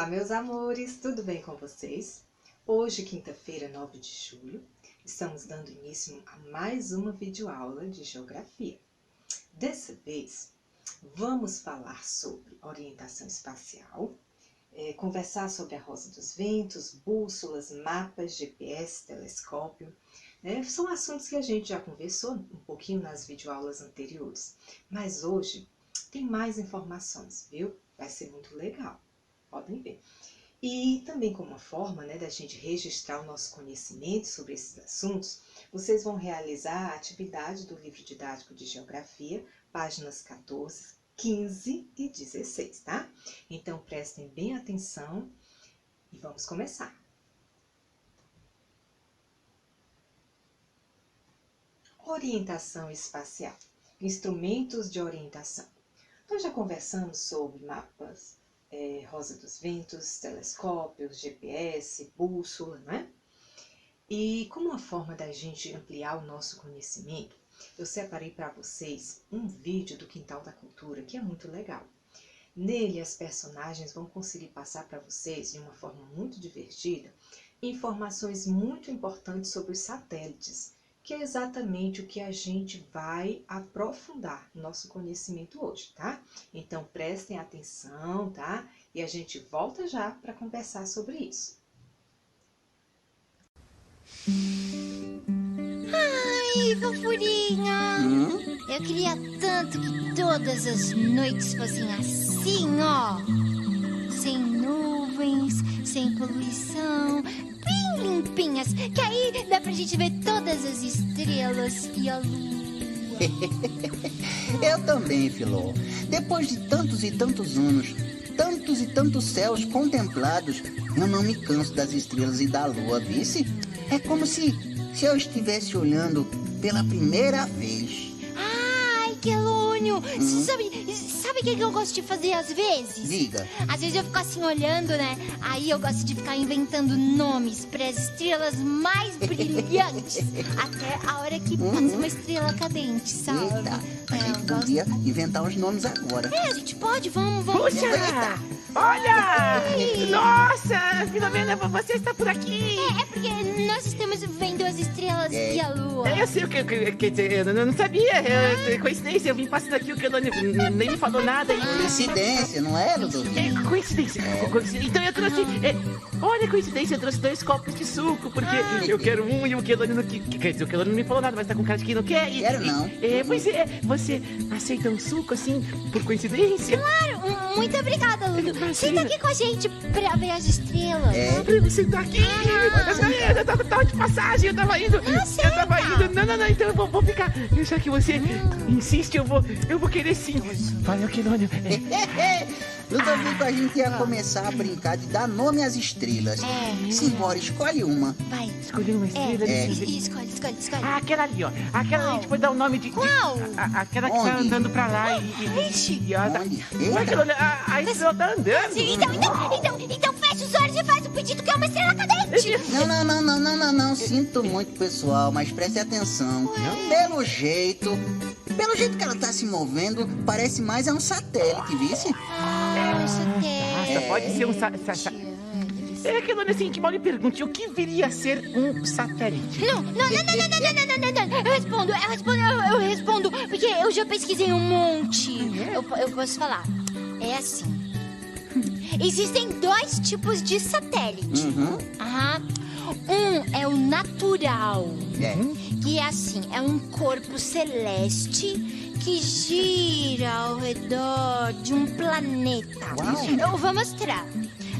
meus amores, tudo bem com vocês? Hoje, quinta-feira, 9 de julho, estamos dando início a mais uma videoaula de Geografia. Dessa vez, vamos falar sobre orientação espacial, conversar sobre a Rosa dos Ventos, bússolas, mapas, GPS, telescópio. São assuntos que a gente já conversou um pouquinho nas videoaulas anteriores, mas hoje tem mais informações, viu? Vai ser muito legal. Podem ver. E também como uma forma da gente registrar o nosso conhecimento sobre esses assuntos, vocês vão realizar a atividade do livro didático de Geografia, páginas 14, 15 e 16, tá? Então prestem bem atenção e vamos começar. Orientação espacial. Instrumentos de orientação. Nós já conversamos sobre mapas, Rosa dos Ventos, telescópios, GPS, bússola, não é? E como uma forma da gente ampliar o nosso conhecimento, eu separei para vocês um vídeo do Quintal da Cultura, que é muito legal. Nele, as personagens vão conseguir passar para vocês, de uma forma muito divertida, informações muito importantes sobre os satélites, que é exatamente o que a gente vai aprofundar no nosso conhecimento hoje, tá? Então, prestem atenção, tá? E a gente volta já para conversar sobre isso. Ai, fofurinha! Eu queria tanto que todas as noites fossem assim, ó. Sem nuvens, sem poluição, bem limpinhas. Que aí dá pra gente ver todas as estrelas e a lua. Eu também, Filó. Depois de tantos e tantos anos, tantos e tantos céus contemplados, eu não me canso das estrelas e da lua, vice? É como se eu estivesse olhando pela primeira vez. Ai, Quelônio! Sabe o que eu gosto de fazer às vezes? Diga. Às vezes eu fico assim olhando, né? Aí eu gosto de ficar inventando nomes para as estrelas mais brilhantes. Até a hora que passa uma estrela cadente, sabe? Eita, a gente podia inventar os nomes agora. A gente pode, vamos. Puxa! Olha! Nossa, Filomena, você está por aqui! É porque nós estamos vendo as estrelas e a lua. Eu sei o que eu não sabia. Coincidência, eu vim passando aqui, o que nem me falou nada. Coincidência, não é, Ludovico? Coincidência. Então eu trouxe... olha, coincidência, eu trouxe 2 copos de suco, porque eu quero um e o Quelônio não quer. Quer dizer, o Quelônio não me falou nada, mas tá com cara de que não quer. Quero não. Pois é, você aceita um suco, assim, por coincidência? Claro, muito obrigada, Ludo. Senta aqui com a gente pra ver as estrelas. Pra você tá aqui. Eu tava de passagem, eu tava indo. Não, então eu vou ficar. Já que você insiste, eu vou querer sim. Vai, Quelônio. Ludovico, a gente ia começar a brincar de dar nome às estrelas. Simbora, escolhe uma. Vai. Escolhi uma estrela. Escolhe. Aquela ali, ó. Aquela a gente pode dar o nome de... Qual? Aquela que tá andando pra lá Ixi. Onde? Quelônio, a estrela tá andando. Então fecha os olhos e faz o pedido que é uma estrela cadente. Não. Sinto muito, pessoal, mas preste atenção. Pelo jeito que ela tá se movendo, parece mais um satélite, vice? Satélite. Nossa, pode ser um satélite. Quelônio, assim, que mal lhe pergunte, o que viria a ser um satélite? Não. Eu respondo, porque eu já pesquisei um monte. Eu posso falar. É assim. Existem 2 tipos de satélite. Um é o natural. Que é assim, é um corpo celeste que gira ao redor de um planeta. Eu vou mostrar.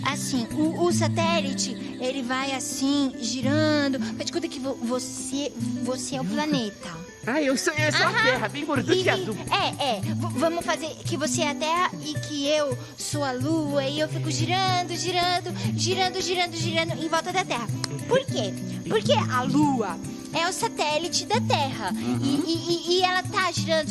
Assim, o satélite, ele vai assim, girando. Faz de conta que você é o planeta. Eu sou a Terra, bem gorducha e azul. Vamos fazer que você é a Terra e que eu sou a Lua. E eu fico girando em volta da Terra. Por quê? Porque a Lua é o satélite da Terra. E ela tá girando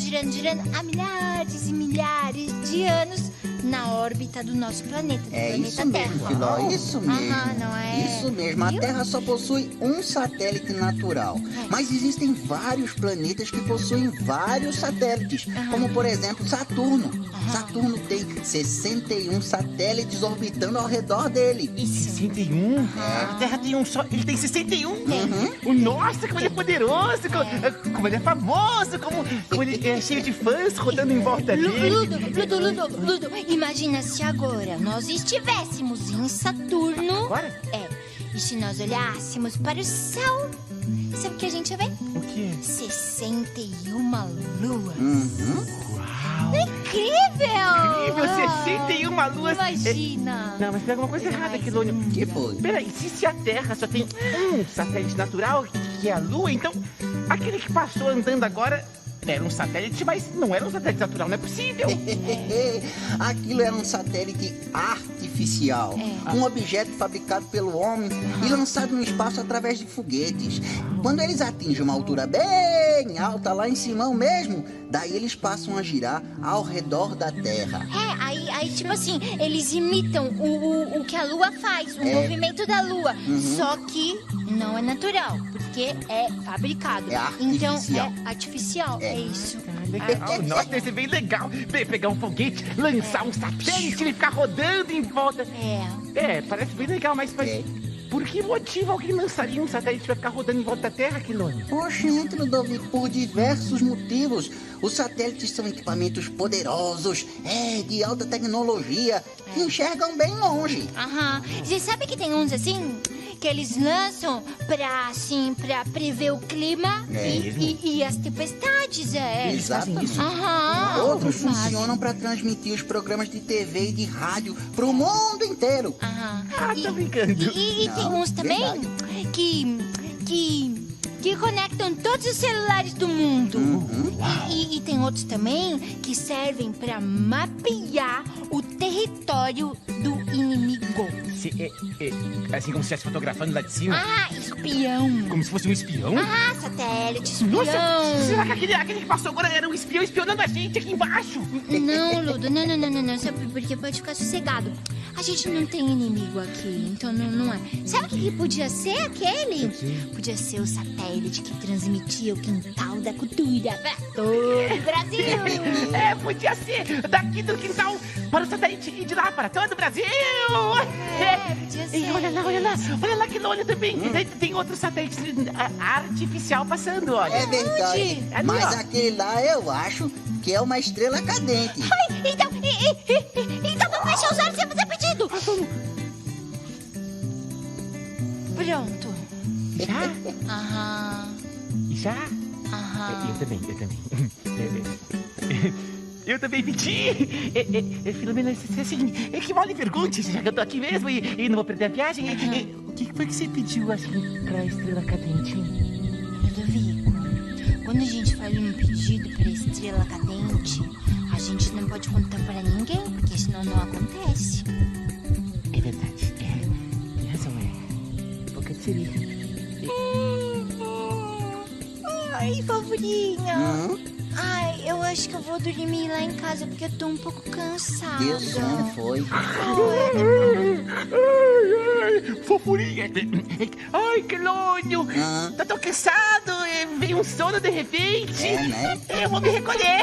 há milhares e milhares de anos na órbita do nosso planeta, do É planeta isso mesmo, Terra. Filó, isso mesmo. Aham, não é? Isso mesmo, a Viu? Terra só possui um satélite natural. Mas existem vários planetas que possuem vários satélites, como por exemplo Saturno. Saturno tem 61 satélites orbitando ao redor dele. Isso. 61? A Terra tem um só. Ele tem 61? Nossa, como ele é poderoso, como ele é famoso, como ele é cheio de fãs rodando em volta dele. Ludo, imagina se agora nós estivéssemos em Saturno. Agora? E se nós olhássemos para o céu, sabe o que a gente ia ver? O quê? 61 luas. Uau! Incrível! 61 luas. Imagina! Não, mas tem alguma coisa errada aqui, Lônio. Que foi? Peraí, se a Terra só tem um satélite natural, que é a Lua, então aquele que passou andando agora era um satélite, mas não era um satélite natural, não é possível. Aquilo era um satélite artificial, um objeto fabricado pelo homem e lançado no espaço através de foguetes. Quando eles atingem uma altura bem alta, lá em cima mesmo, daí eles passam a girar ao redor da Terra. Aí tipo assim, eles imitam o que a Lua faz, o movimento da Lua. Só que não é natural, porque é fabricado. É artificial. Então é artificial, é isso. Legal. Nossa, deve ser bem legal. Pegar um foguete, lançar um satélite e ficar rodando em volta. Parece bem legal, mas por que motivo alguém lançaria um satélite para ficar rodando em volta da Terra, Quilônio? Oxente, Ludovico, por diversos motivos. Os satélites são equipamentos poderosos, de alta tecnologia, que enxergam bem longe. Você sabe que tem uns assim, que eles lançam pra prever o clima e as tempestades, Exatamente. Outros funcionam para transmitir os programas de TV e de rádio pro mundo inteiro. Tô brincando. E tem uns também que conectam todos os celulares do mundo. E tem outros também que servem para mapear o território do inimigo. Assim como se estivesse fotografando lá de cima? Espião. Como se fosse um espião? Satélite, espião. Nossa, será que aquele que passou agora era um espião espionando a gente aqui embaixo? Não, Ludo, não. Sabe por quê? Pode ficar sossegado. A gente não tem inimigo aqui, então não é. Sabe o que podia ser aquele? Podia ser o satélite que transmitia o quintal da cultura para todo o Brasil. Podia ser daqui do quintal para o satélite e de lá para todo o Brasil. Podia ser. E olha lá que olha também. Tem outro satélite artificial passando, olha. É verdade, Ali, mas ó. aquele lá eu acho que é uma estrela cadente. Então vamos fechar os olhos e fazer pedido. Pronto. Já? Eu também. Eu também pedi. Filomena, assim, que mal lhe pergunte, já que eu tô aqui mesmo e não vou perder a viagem. O que foi que você pediu, assim, pra estrela cadente? Ludovico, quando a gente faz um pedido pra estrela cadente, a gente não pode contar pra ninguém, porque senão não acontece. É verdade, tem razão, boca de sereia. Ai, favorinha. Eu acho que eu vou dormir lá em casa, porque eu tô um pouco cansada. Deu sono, foi. Fofurinha. Ai, Quilônio. Tá tão cansado. Veio um sono de repente. Né? Eu vou me recolher.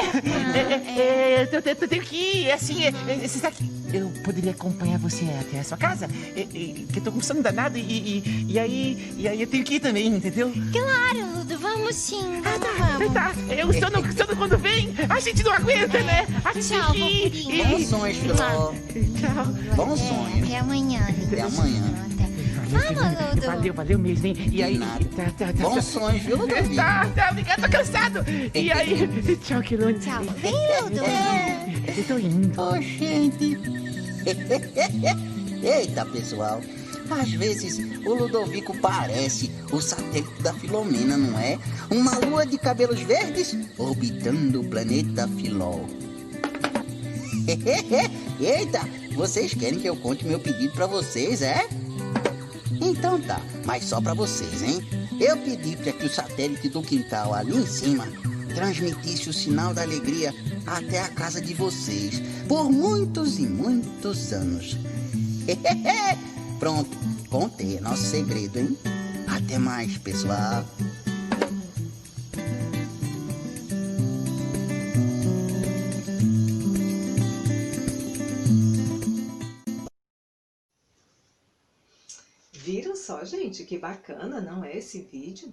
Eu tenho que ir. Assim, você sabe que eu poderia acompanhar você até a sua casa? Que eu tô com sono danado e aí eu tenho que ir também, entendeu? Claro, Ludo, vamos sim. Vamos. Tá. O sono quando vem, a gente não aguenta, né? A gente Tchau, tem que ir. Bons sonhos, Filó. Tchau. Bons sonhos. Até amanhã. Até amanhã. Vamos, Ludo. Valeu mesmo, hein? E aí? nada. Tá. Bons sonhos, viu, Ludovico? Tá, obrigado, tô cansado. E aí? Tchau, Quilônio. Tchau. Vem, Ludo. Eu tô indo. Oh, gente. Eita, pessoal. Às vezes o Ludovico parece o satélite da Filomena, não é? Uma lua de cabelos verdes orbitando o planeta Filó. Eita, vocês querem que eu conte meu pedido pra vocês, é? Então tá, mas só pra vocês, hein? Eu pedi pra que o satélite do quintal ali em cima transmitisse o sinal da alegria até a casa de vocês, por muitos e muitos anos. Pronto, contei nosso segredo, hein? Até mais, pessoal. Viram só, gente, que bacana, não é, esse vídeo?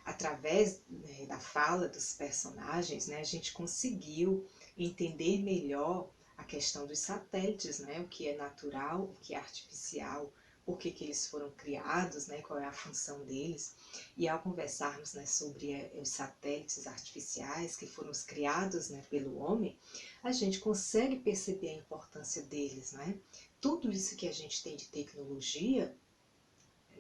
Através, né, da fala dos personagens, né, a gente conseguiu entender melhor a questão dos satélites, né, o que é natural, o que é artificial, por que eles foram criados, né, qual é a função deles. E ao conversarmos, né, sobre os satélites artificiais que foram criados, né, pelo homem, a gente consegue perceber a importância deles, né? Tudo isso que a gente tem de tecnologia,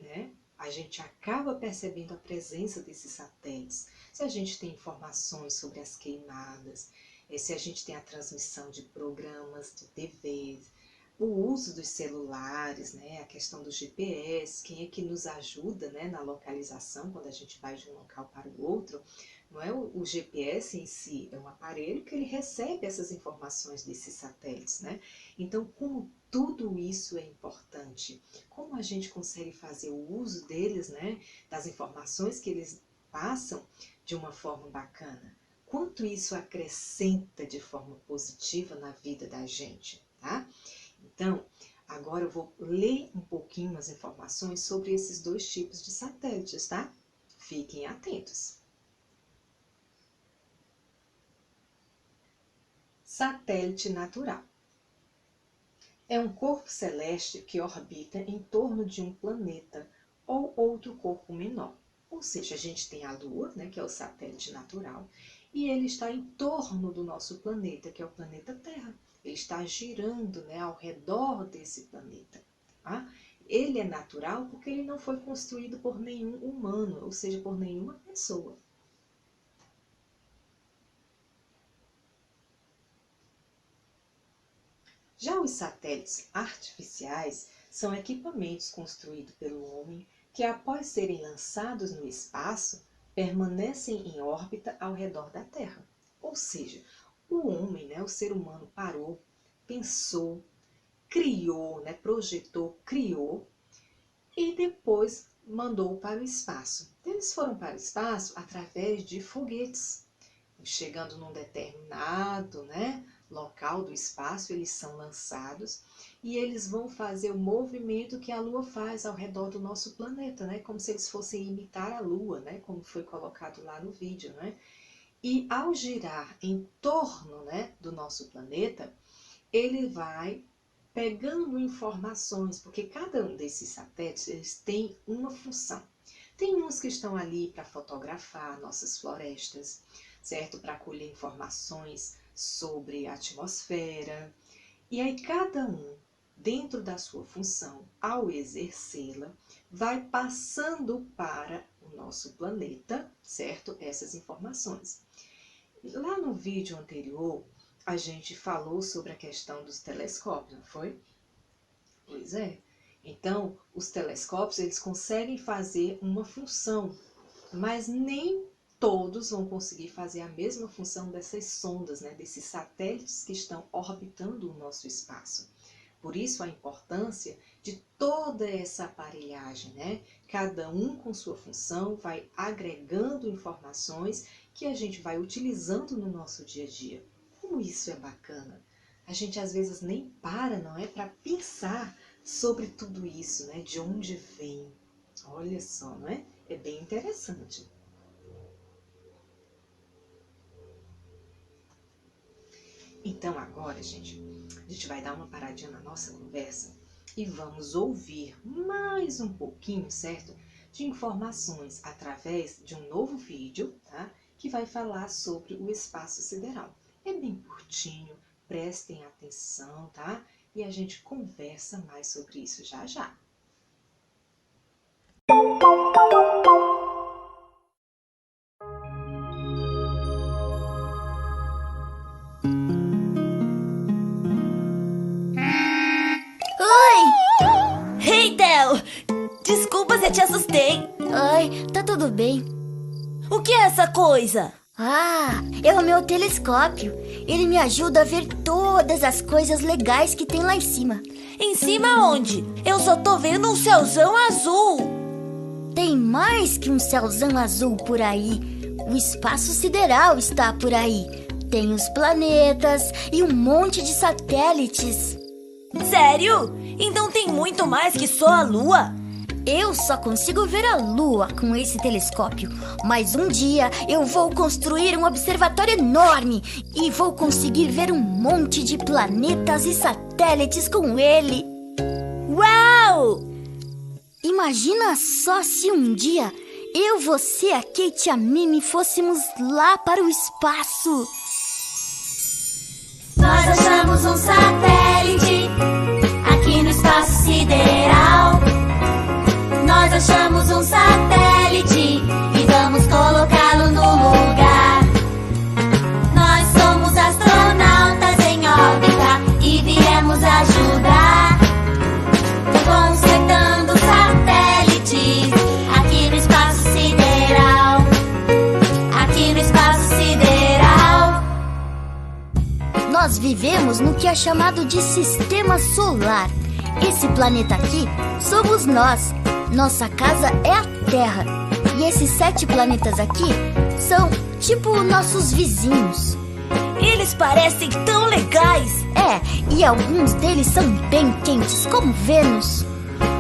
né, a gente acaba percebendo a presença desses satélites. Se a gente tem informações sobre as queimadas, se a gente tem a transmissão de programas de TV, o uso dos celulares, né, a questão do GPS, quem é que nos ajuda, né, na localização quando a gente vai de um local para o outro, não é o GPS em si, é um aparelho que ele recebe essas informações desses satélites, né? Então, como tudo isso é importante, como a gente consegue fazer o uso deles, né, das informações que eles passam de uma forma bacana, quanto isso acrescenta de forma positiva na vida da gente, tá? Então, agora eu vou ler um pouquinho as informações sobre esses dois tipos de satélites, tá? Fiquem atentos. Satélite natural. É um corpo celeste que orbita em torno de um planeta ou outro corpo menor. Ou seja, a gente tem a Lua, né, que é o satélite natural, e ele está em torno do nosso planeta, que é o planeta Terra. Ele está girando, né, ao redor desse planeta. Tá? Ele é natural porque ele não foi construído por nenhum humano, ou seja, por nenhuma pessoa. Já os satélites artificiais são equipamentos construídos pelo homem que, após serem lançados no espaço, permanecem em órbita ao redor da Terra. Ou seja, o homem, né, o ser humano parou, pensou, criou, né, projetou, criou e depois mandou para o espaço. Eles foram para o espaço através de foguetes. Chegando num determinado, né, local do espaço, eles são lançados e eles vão fazer o movimento que a Lua faz ao redor do nosso planeta, né, como se eles fossem imitar a Lua, né, como foi colocado lá no vídeo, né. E ao girar em torno, né, do nosso planeta, ele vai pegando informações, porque cada um desses satélites eles tem uma função. Tem uns que estão ali para fotografar nossas florestas, certo? Para colher informações sobre a atmosfera. E aí cada um, dentro da sua função, ao exercê-la, vai passando para o nosso planeta, certo? Essas informações. Lá no vídeo anterior, a gente falou sobre a questão dos telescópios, não foi? Pois é. Então, os telescópios, eles conseguem fazer uma função, mas nem todos vão conseguir fazer a mesma função dessas sondas, né, desses satélites que estão orbitando o nosso espaço. Por isso a importância de toda essa aparelhagem, né? Cada um com sua função vai agregando informações que a gente vai utilizando no nosso dia a dia. Como isso é bacana! A gente às vezes nem para, não é, para pensar sobre tudo isso, né? De onde vem. Olha só, não é? É bem interessante. Então agora, gente, a gente vai dar uma paradinha na nossa conversa e vamos ouvir mais um pouquinho, certo? De informações através de um novo vídeo, tá? Que vai falar sobre o espaço sideral. É bem curtinho, prestem atenção, tá? E a gente conversa mais sobre isso já já. Ei, Theo! Desculpa se eu te assustei. Oi, tá tudo bem? O que é essa coisa? Ah, é o meu telescópio. Ele me ajuda a ver todas as coisas legais que tem lá em cima. Em cima onde? Eu só tô vendo um céuzão azul. Tem mais que um céuzão azul por aí. O espaço sideral está por aí. Tem os planetas e um monte de satélites. Sério? Então tem muito mais que só a Lua? Eu só consigo ver a Lua com esse telescópio, mas um dia eu vou construir um observatório enorme e vou conseguir ver um monte de planetas e satélites com ele. Uau! Imagina só se um dia eu, você, a Kate e a Mimi fôssemos lá para o espaço. Nós achamos um satélite aqui no espaço sideral. Nós achamos um satélite e vamos colocá-lo no lugar. Nós somos astronautas em órbita e viemos ajudar, consertando satélites aqui no espaço sideral. Aqui no espaço sideral. Nós vivemos no que é chamado de sistema solar. Esse planeta aqui somos nós. Nossa casa é a Terra. E esses 7 planetas aqui são tipo nossos vizinhos. Eles parecem tão legais. E alguns deles são bem quentes, como Vênus.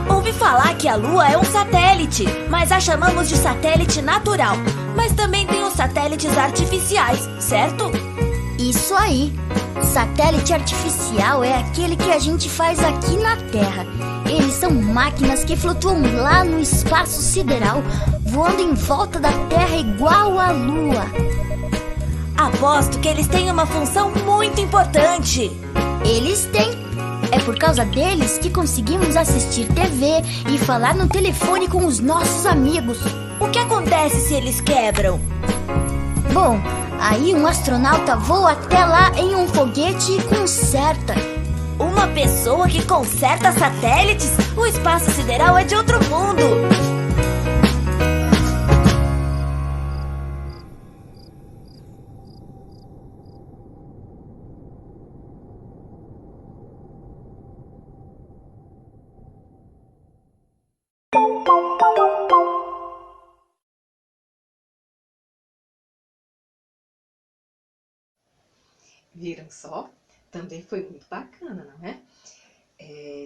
Ouvi falar que a Lua é um satélite, mas a chamamos de satélite natural. Mas também tem os satélites artificiais, certo? Isso aí. Satélite artificial é aquele que a gente faz aqui na Terra. Eles são máquinas que flutuam lá no espaço sideral, voando em volta da Terra igual a Lua. Aposto que eles têm uma função muito importante. Eles têm. É por causa deles que conseguimos assistir TV e falar no telefone com os nossos amigos. O que acontece se eles quebram? Bom, aí um astronauta voa até lá em um foguete e conserta. Uma pessoa que conserta satélites? O espaço sideral é de outro mundo. Viram só? Também foi muito bacana, não é?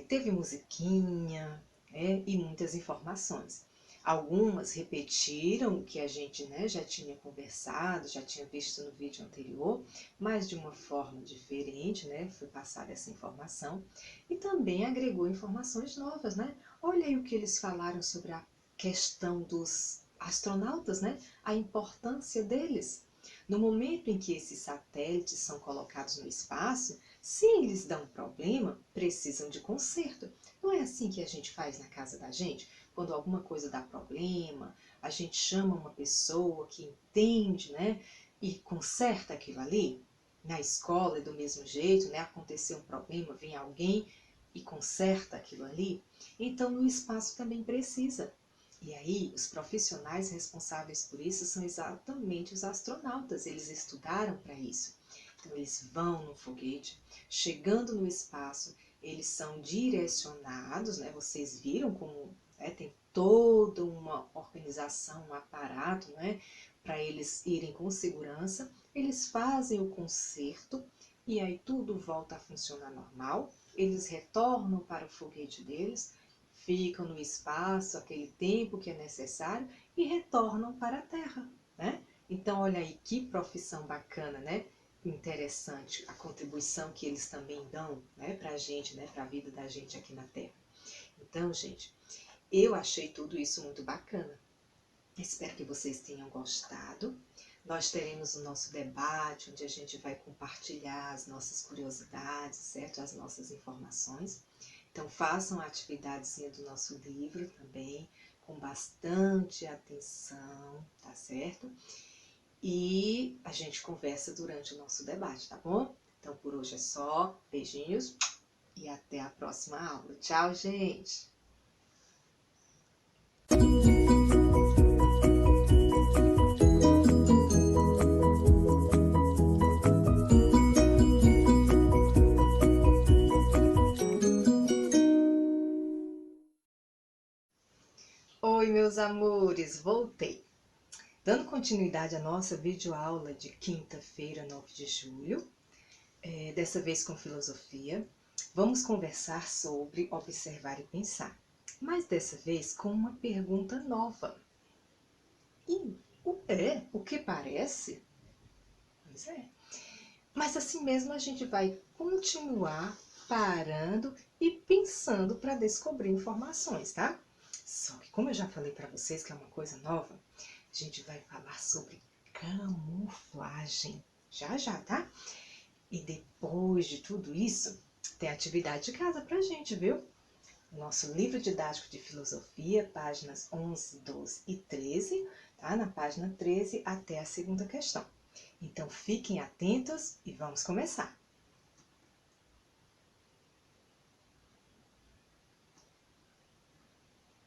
Teve musiquinha, e muitas informações. Algumas repetiram o que a gente, já tinha conversado, já tinha visto no vídeo anterior, mas de uma forma diferente, foi passada essa informação. E também agregou informações novas, Olha aí o que eles falaram sobre a questão dos astronautas, A importância deles. No momento em que esses satélites são colocados no espaço, se eles dão problema, precisam de conserto. Não é assim que a gente faz na casa da gente? Quando alguma coisa dá problema, a gente chama uma pessoa que entende, e conserta aquilo ali. Na escola é do mesmo jeito, Aconteceu um problema, vem alguém e conserta aquilo ali. Então no espaço também precisa. E aí, os profissionais responsáveis por isso são exatamente os astronautas. Eles estudaram para isso. Então, eles vão no foguete, chegando no espaço, eles são direcionados, Vocês viram como tem toda uma organização, um aparato, para eles irem com segurança. Eles fazem o conserto e aí tudo volta a funcionar normal. Eles retornam para o foguete deles, ficam no espaço aquele tempo que é necessário e retornam para a Terra, Então, olha aí que profissão bacana, Interessante a contribuição que eles também dão, para a gente, para a vida da gente aqui na Terra. Então, gente, eu achei tudo isso muito bacana. Espero que vocês tenham gostado. Nós teremos o nosso debate, onde a gente vai compartilhar as nossas curiosidades, certo? As nossas informações. Então, façam a atividadezinha do nosso livro também, com bastante atenção, tá certo? E a gente conversa durante o nosso debate, tá bom? Então, por hoje é só. Beijinhos e até a próxima aula. Tchau, gente! Oi, meus amores, voltei. Dando continuidade à nossa videoaula de quinta-feira, 9 de julho, dessa vez com filosofia, vamos conversar sobre observar e pensar, mas dessa vez com uma pergunta nova. E o que parece? Pois é. Mas assim mesmo a gente vai continuar parando e pensando para descobrir informações, tá? Só que como eu já falei para vocês que é uma coisa nova, a gente vai falar sobre camuflagem. Já, tá? E depois de tudo isso, tem atividade de casa pra gente, viu? Nosso livro didático de filosofia, páginas 11, 12 e 13, tá? Na página 13 até a segunda questão. Então, fiquem atentos e vamos começar.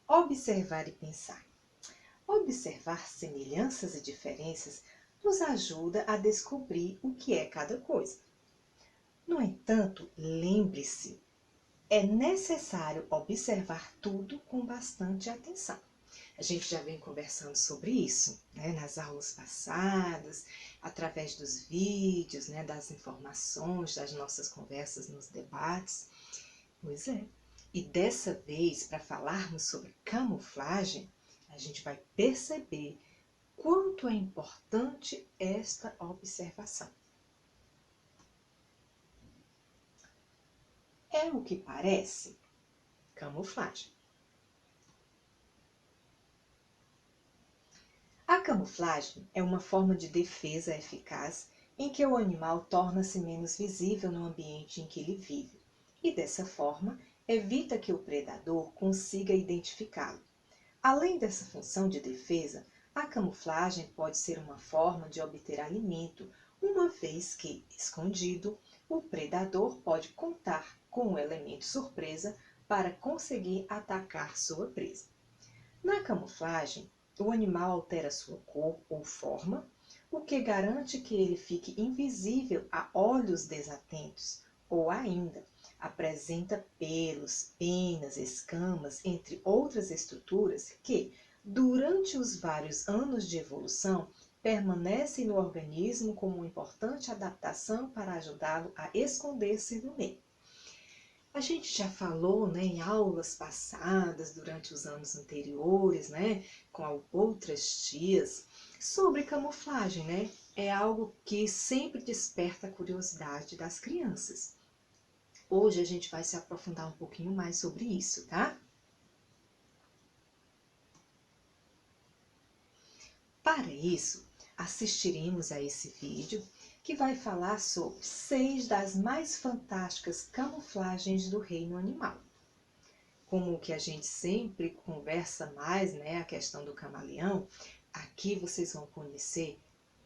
Observar e pensar. Observar semelhanças e diferenças nos ajuda a descobrir o que é cada coisa. No entanto, lembre-se, é necessário observar tudo com bastante atenção. A gente já vem conversando sobre isso, né, nas aulas passadas, através dos vídeos, né, das informações, das nossas conversas nos debates. Pois é. E dessa vez, para falarmos sobre camuflagem, a gente vai perceber quanto é importante esta observação. É o que parece camuflagem. A camuflagem é uma forma de defesa eficaz em que o animal torna-se menos visível no ambiente em que ele vive e, dessa forma, evita que o predador consiga identificá-lo. Além dessa função de defesa, a camuflagem pode ser uma forma de obter alimento, uma vez que, escondido, o predador pode contar com um elemento surpresa para conseguir atacar sua presa. Na camuflagem, o animal altera sua cor ou forma, o que garante que ele fique invisível a olhos desatentos, ou ainda, apresenta pelos, penas, escamas, entre outras estruturas que, durante os vários anos de evolução, permanecem no organismo como uma importante adaptação para ajudá-lo a esconder-se do meio. A gente já falou, né, em aulas passadas, durante os anos anteriores, né, com outras tias, sobre camuflagem, né? É algo que sempre desperta a curiosidade das crianças. Hoje a gente vai se aprofundar um pouquinho mais sobre isso, tá? Para isso, assistiremos a esse vídeo que vai falar sobre 6 das mais fantásticas camuflagens do reino animal. Como que a gente sempre conversa mais, né, a questão do camaleão, aqui vocês vão conhecer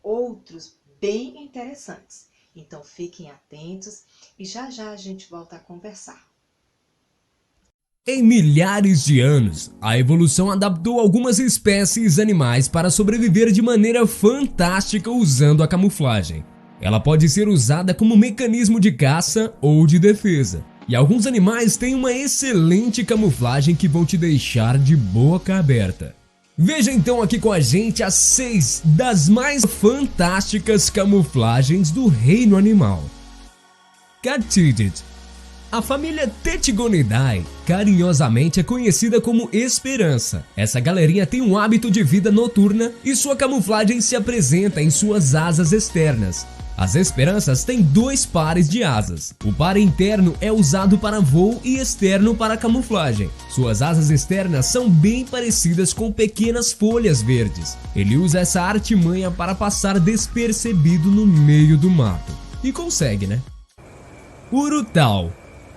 outros bem interessantes. Então fiquem atentos e já a gente volta a conversar. Em milhares de anos, a evolução adaptou algumas espécies animais para sobreviver de maneira fantástica usando a camuflagem. Ela pode ser usada como mecanismo de caça ou de defesa. E alguns animais têm uma excelente camuflagem que vão te deixar de boca aberta. Veja então aqui com a gente as 6 das mais fantásticas camuflagens do reino animal. Catitid. A família Tetigonidae carinhosamente é conhecida como Esperança. Essa galerinha tem um hábito de vida noturna e sua camuflagem se apresenta em suas asas externas. As esperanças têm 2 pares de asas. O par interno é usado para voo e externo para camuflagem. Suas asas externas são bem parecidas com pequenas folhas verdes. Ele usa essa artimanha para passar despercebido no meio do mato. E consegue, né? Urutau.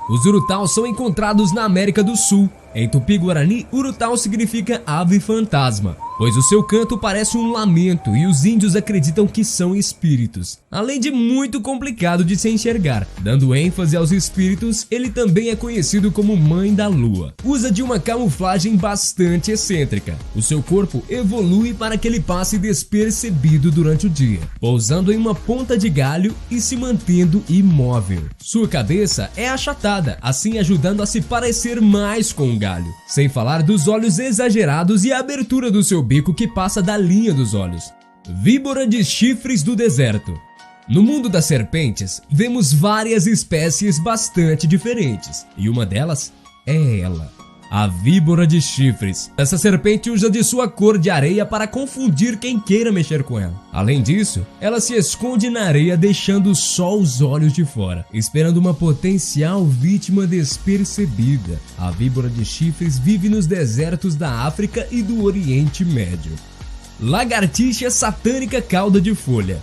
Os urutau são encontrados na América do Sul. Em Tupi-Guarani, urutau significa ave fantasma. pois o seu canto parece um lamento e os índios acreditam que são espíritos, além de muito complicado de se enxergar. Dando ênfase aos espíritos, ele também é conhecido como Mãe da Lua. Usa de uma camuflagem bastante excêntrica. O seu corpo evolui para que ele passe despercebido durante o dia, pousando em uma ponta de galho e se mantendo imóvel. Sua cabeça é achatada, assim ajudando a se parecer mais com um galho, sem falar dos olhos exagerados e a abertura do seu bico que passa da linha dos olhos. Víbora de chifres do deserto. No mundo das serpentes, vemos várias espécies bastante diferentes, e uma delas é ela, a víbora de chifres. Essa serpente usa de sua cor de areia para confundir quem queira mexer com ela. Além disso, ela se esconde na areia deixando só os olhos de fora, esperando uma potencial vítima despercebida. A víbora de chifres vive nos desertos da África e do Oriente Médio. Lagartixa satânica cauda de folha.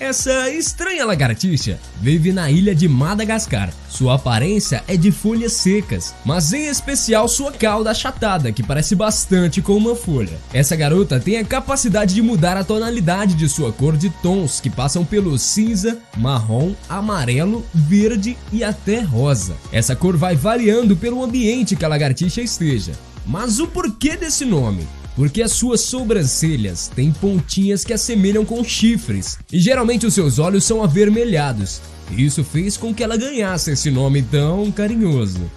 Essa estranha lagartixa vive na ilha de Madagascar. Sua aparência é de folhas secas, mas em especial sua cauda achatada, que parece bastante com uma folha. Essa garota tem a capacidade de mudar a tonalidade de sua cor de tons que passam pelo cinza, marrom, amarelo, verde e até rosa. Essa cor vai variando pelo ambiente que a lagartixa esteja. Mas o porquê desse nome? Porque as suas sobrancelhas têm pontinhas que assemelham com chifres, e geralmente os seus olhos são avermelhados. E isso fez com que ela ganhasse esse nome tão carinhoso.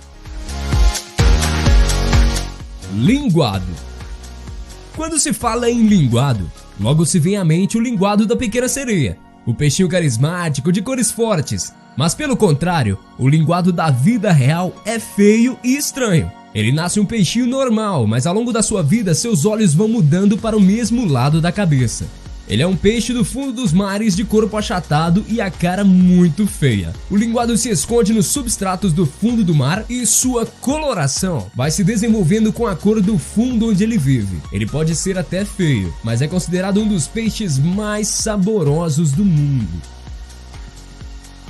Linguado. Quando se fala em linguado, logo se vem à mente o linguado da Pequena Sereia, o peixinho carismático de cores fortes. Mas pelo contrário, o linguado da vida real é feio e estranho. Ele nasce um peixinho normal, mas ao longo da sua vida seus olhos vão mudando para o mesmo lado da cabeça. Ele é um peixe do fundo dos mares de corpo achatado e a cara muito feia. O linguado se esconde nos substratos do fundo do mar e sua coloração vai se desenvolvendo com a cor do fundo onde ele vive. Ele pode ser até feio, mas é considerado um dos peixes mais saborosos do mundo.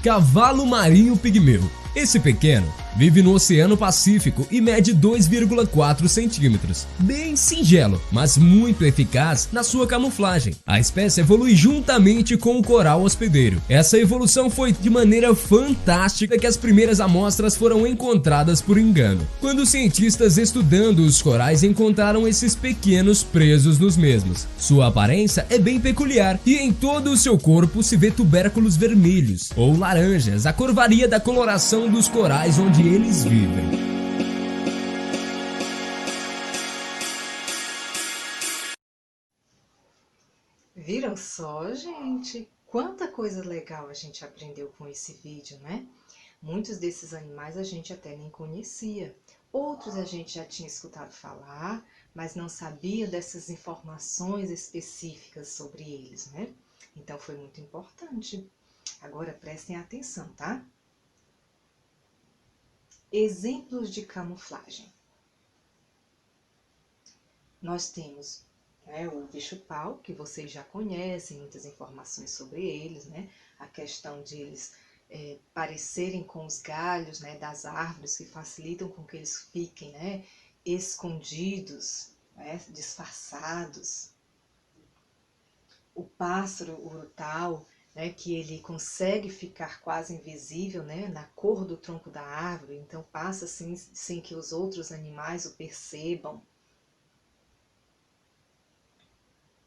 Cavalo marinho pigmeu. Esse pequeno vive no Oceano Pacífico e mede 2,4 centímetros. Bem singelo, mas muito eficaz na sua camuflagem. A espécie evolui juntamente com o coral hospedeiro. Essa evolução foi de maneira fantástica que as primeiras amostras foram encontradas por engano, quando cientistas estudando os corais encontraram esses pequenos presos nos mesmos. Sua aparência é bem peculiar e em todo o seu corpo se vê tubérculos vermelhos ou laranjas. A cor varia da coloração dos corais onde eles vivem. Viram só, gente? Quanta coisa legal a gente aprendeu com esse vídeo, né? Muitos desses animais a gente até nem conhecia. Outros a gente já tinha escutado falar, mas não sabia dessas informações específicas sobre eles, né? Então foi muito importante. Agora prestem atenção, tá? Exemplos de camuflagem. Nós temos o bicho-pau, que vocês já conhecem, muitas informações sobre eles, né? A questão de eles parecerem com os galhos, né, das árvores, que facilitam com que eles fiquem, né, escondidos, né, disfarçados. O pássaro urutau, né, que ele consegue ficar quase invisível, né, na cor do tronco da árvore, então passa assim, sem que os outros animais o percebam.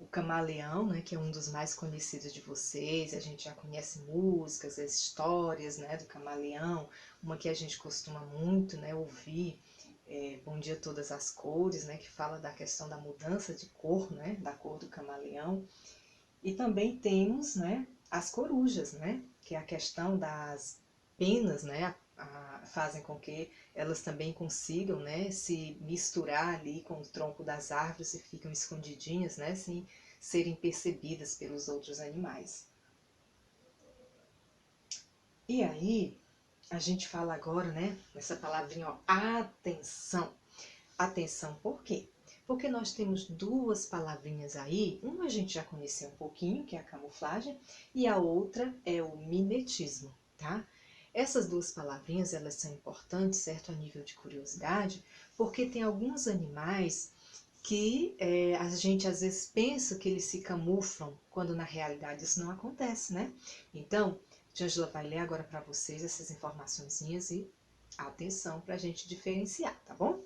O camaleão, né, que é um dos mais conhecidos de vocês, a gente já conhece músicas, as histórias, né, do camaleão. Uma que a gente costuma muito, né, ouvir, Bom Dia Todas as Cores, né, que fala da questão da mudança de cor, né, da cor do camaleão. E também temos, né, as corujas, né, que é a questão das penas, né, fazem com que elas também consigam, né, se misturar ali com o tronco das árvores e ficam escondidinhas, né, sem serem percebidas pelos outros animais. E aí, a gente fala agora, né, nessa palavrinha, ó, atenção. Atenção por quê? Porque nós temos duas palavrinhas aí, uma a gente já conheceu um pouquinho, que é a camuflagem, e a outra é o mimetismo, tá? Essas duas palavrinhas, elas são importantes, certo, a nível de curiosidade, porque tem alguns animais que a gente às vezes pensa que eles se camuflam, quando na realidade isso não acontece, né? Então, Jângela vai ler agora para vocês essas informaçõezinhas e atenção para a gente diferenciar, tá bom?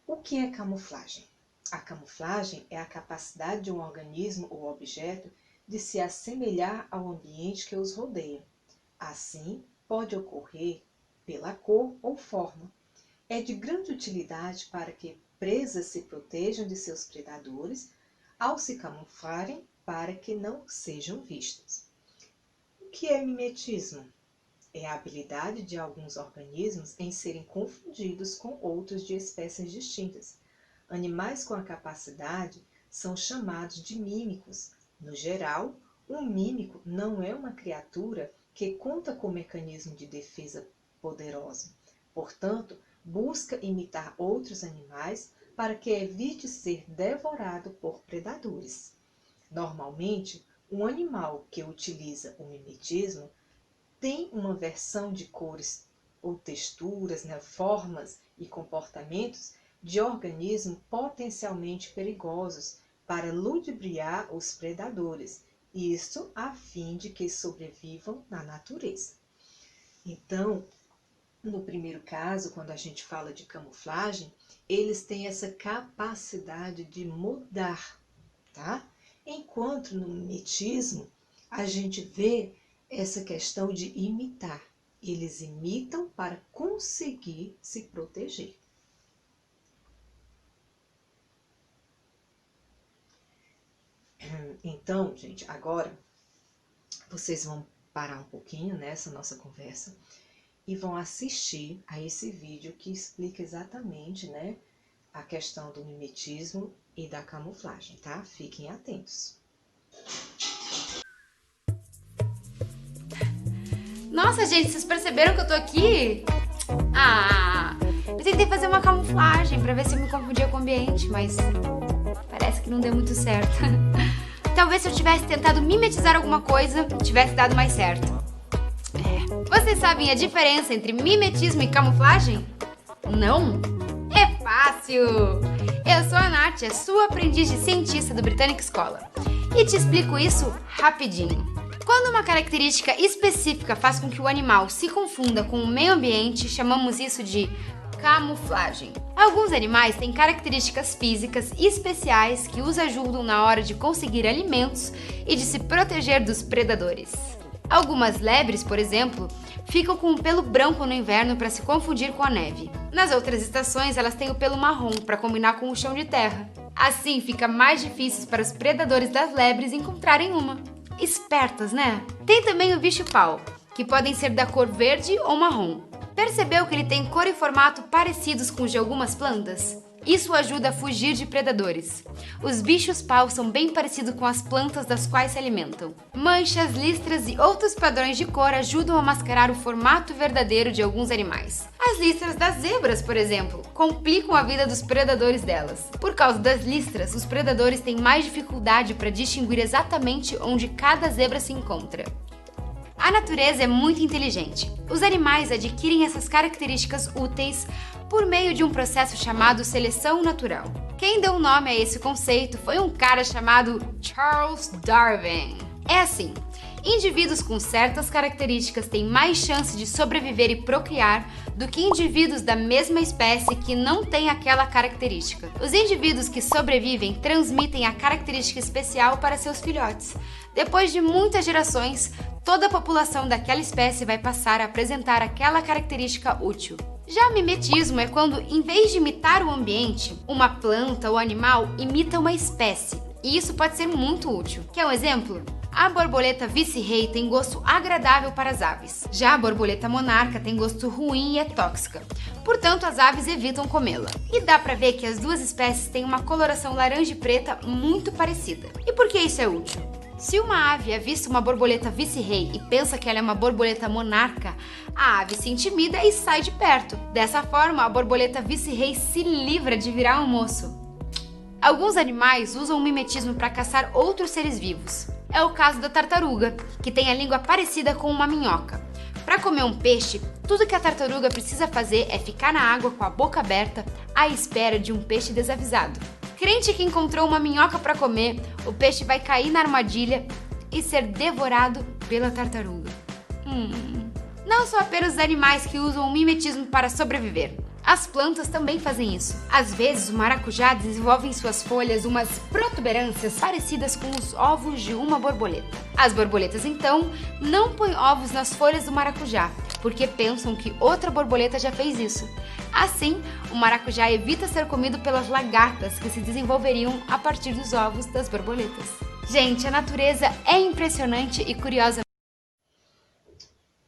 O que é camuflagem? A camuflagem é a capacidade de um organismo ou objeto de se assemelhar ao ambiente que os rodeia. Assim, pode ocorrer pela cor ou forma. É de grande utilidade para que presas se protejam de seus predadores ao se camuflarem para que não sejam vistas. O que é mimetismo? É a habilidade de alguns organismos em serem confundidos com outros de espécies distintas. Animais com a capacidade são chamados de mímicos. No geral, um mímico não é uma criatura que conta com mecanismo de defesa poderoso. Portanto, busca imitar outros animais para que evite ser devorado por predadores. Normalmente, um animal que utiliza o mimetismo tem uma versão de cores ou texturas, formas e comportamentos de organismos potencialmente perigosos para ludibriar os predadores, isso a fim de que sobrevivam na natureza. Então, no primeiro caso, quando a gente fala de camuflagem, eles têm essa capacidade de mudar, tá? Enquanto no mimetismo, a gente vê essa questão de imitar. Eles imitam para conseguir se proteger. Então, gente, agora vocês vão parar um pouquinho nessa nossa conversa e vão assistir a esse vídeo que explica exatamente, a questão do mimetismo e da camuflagem, tá? Fiquem atentos. Nossa, gente, vocês perceberam que eu tô aqui? Eu tentei fazer uma camuflagem pra ver se eu me confundia com o ambiente, mas parece que não deu muito certo. Talvez se eu tivesse tentado mimetizar alguma coisa, tivesse dado mais certo. Vocês sabem a diferença entre mimetismo e camuflagem? Não? É fácil! Eu sou a Nath, a sua aprendiz de cientista do Britânica Escola. E te explico isso rapidinho. Quando uma característica específica faz com que o animal se confunda com o meio ambiente, chamamos isso de camuflagem. Alguns animais têm características físicas especiais que os ajudam na hora de conseguir alimentos e de se proteger dos predadores. Algumas lebres, por exemplo, ficam com o pelo branco no inverno para se confundir com a neve. Nas outras estações, elas têm o pelo marrom para combinar com o chão de terra. Assim, fica mais difícil para os predadores das lebres encontrarem uma. Espertas, né? Tem também o bicho-pau, que podem ser da cor verde ou marrom. Percebeu que ele tem cor e formato parecidos com os de algumas plantas? Isso ajuda a fugir de predadores. Os bichos-pau são bem parecidos com as plantas das quais se alimentam. Manchas, listras e outros padrões de cor ajudam a mascarar o formato verdadeiro de alguns animais. As listras das zebras, por exemplo, complicam a vida dos predadores delas. Por causa das listras, os predadores têm mais dificuldade para distinguir exatamente onde cada zebra se encontra. A natureza é muito inteligente. Os animais adquirem essas características úteis por meio de um processo chamado seleção natural. Quem deu o nome a esse conceito foi um cara chamado Charles Darwin. É assim, indivíduos com certas características têm mais chance de sobreviver e procriar do que indivíduos da mesma espécie que não têm aquela característica. Os indivíduos que sobrevivem transmitem a característica especial para seus filhotes. Depois de muitas gerações, toda a população daquela espécie vai passar a apresentar aquela característica útil. Já mimetismo é quando, em vez de imitar o ambiente, uma planta ou animal imita uma espécie. E isso pode ser muito útil. Quer um exemplo? A borboleta vice-rei tem gosto agradável para as aves. Já a borboleta monarca tem gosto ruim e é tóxica. Portanto, as aves evitam comê-la. E dá pra ver que as duas espécies têm uma coloração laranja e preta muito parecida. E por que isso é útil? Se uma ave avista uma borboleta vice-rei e pensa que ela é uma borboleta monarca, a ave se intimida e sai de perto. Dessa forma, a borboleta vice-rei se livra de virar um moço. Alguns animais usam o mimetismo para caçar outros seres vivos. É o caso da tartaruga, que tem a língua parecida com uma minhoca. Para comer um peixe, tudo que a tartaruga precisa fazer é ficar na água com a boca aberta à espera de um peixe desavisado. Crente que encontrou uma minhoca para comer, o peixe vai cair na armadilha e ser devorado pela tartaruga. Não são apenas os animais que usam o mimetismo para sobreviver. As plantas também fazem isso. Às vezes, o maracujá desenvolve em suas folhas umas protuberâncias parecidas com os ovos de uma borboleta. As borboletas, então, não põem ovos nas folhas do maracujá, porque pensam que outra borboleta já fez isso. Assim, o maracujá evita ser comido pelas lagartas que se desenvolveriam a partir dos ovos das borboletas. Gente, a natureza é impressionante e curiosa.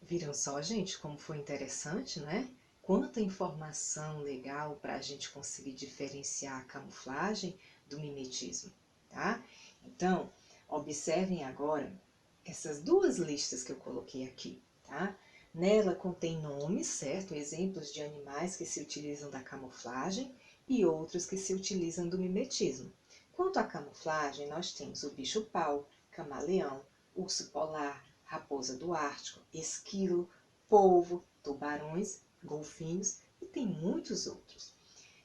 Viram só, gente, como foi interessante, né? Quanta informação legal para a gente conseguir diferenciar a camuflagem do mimetismo, tá? Então, observem agora essas duas listas que eu coloquei aqui, tá? Nela contém nomes, certo? Exemplos de animais que se utilizam da camuflagem e outros que se utilizam do mimetismo. Quanto à camuflagem, nós temos o bicho-pau, camaleão, urso polar, raposa do Ártico, esquilo, polvo, tubarões, golfinhos e tem muitos outros.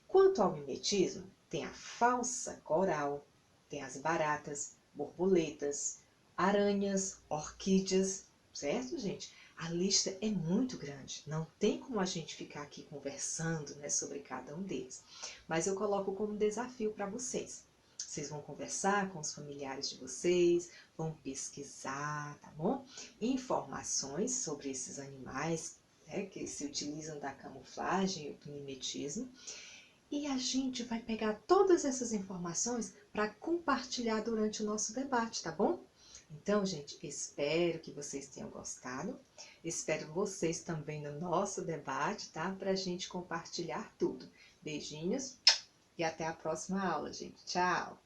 Quanto ao mimetismo, tem a falsa coral, tem as baratas, borboletas, aranhas, orquídeas, certo, gente? A lista é muito grande, não tem como a gente ficar aqui conversando, né, sobre cada um deles. Mas eu coloco como desafio para vocês. Vocês vão conversar com os familiares de vocês, vão pesquisar, tá bom? Informações sobre esses animais, né, que se utilizam da camuflagem e do mimetismo. E a gente vai pegar todas essas informações para compartilhar durante o nosso debate, tá bom? Então, gente, espero que vocês tenham gostado. Espero vocês também no nosso debate, tá? Para a gente compartilhar tudo. Beijinhos e até a próxima aula, gente. Tchau!